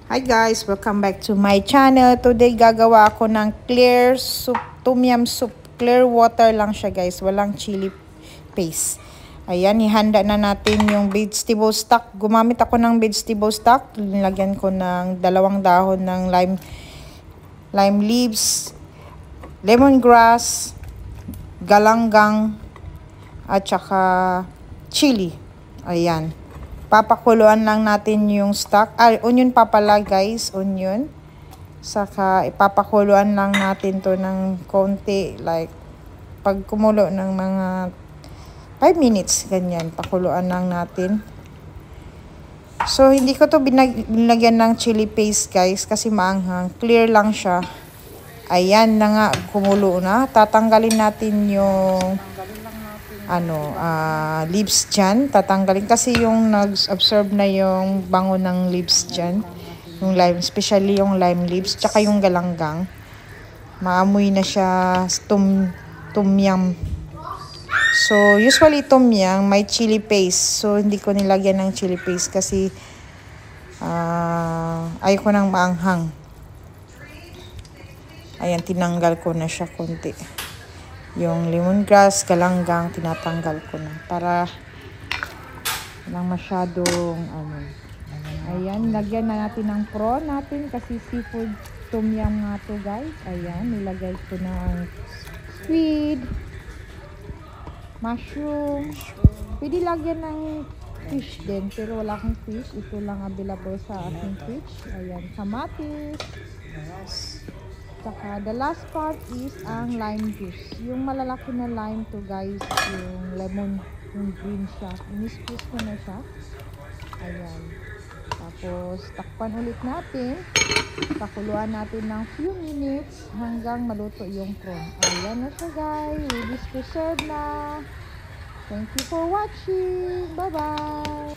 Hi guys, welcome back to my channel. Today gagawa ako ng clear soup, tom yum soup. Clear water lang siya guys, walang chili paste. Ayan, ihanda na natin yung vegetable stock. Gumamit ako ng vegetable stock. Nilagyan ko ng 2 dahon ng lime leaves, lemongrass, galanggang, at saka chili. Ayan. Papakuluan lang natin yung stock. Onion pa pala guys, onion. Saka ipapakuluan lang natin to ng konti. Like, pag kumulo ng mga 5 minutes, ganyan. Pakuluan lang natin. So, hindi ko to binagyan ng chili paste guys, kasi maanghang. Clear lang siya. Ayan na nga, kumulo na. Tatanggalin natin yung leaves dyan. Tatanggalin kasi yung nag-absorb na yung bango ng leaves dyan. Yung lime, especially yung lime leaves, tsaka yung galanggang. Maamoy na siya tom yum. So, usually tom yum, may chili paste. So, hindi ko nilagyan ng chili paste kasi ayoko nang maanghang. Ayan, tinanggal ko na siya konti. Yung lemongrass, galanggang, tinatanggal ko na para walang masyadong Ayan, lagyan na natin ng prawn natin kasi seafood tom yum nga to guys. Ayan, nilagay ko ng squid, mushroom. Pwede lagyan ng fish din, pero wala akong fish. Ito lang available sa aking fridge. Ayan, kamatis. Saka the last part is ang lime juice. Yung malalaki na lime to guys, yung lemon, yung green siya. Inis-squeeze ko na siya. Ayan. Tapos, takpan ulit natin. Pakuluan natin ng few minutes hanggang maluto yung prawn. Ayan na siya guys. Ready to serve na. Thank you for watching. Bye-bye.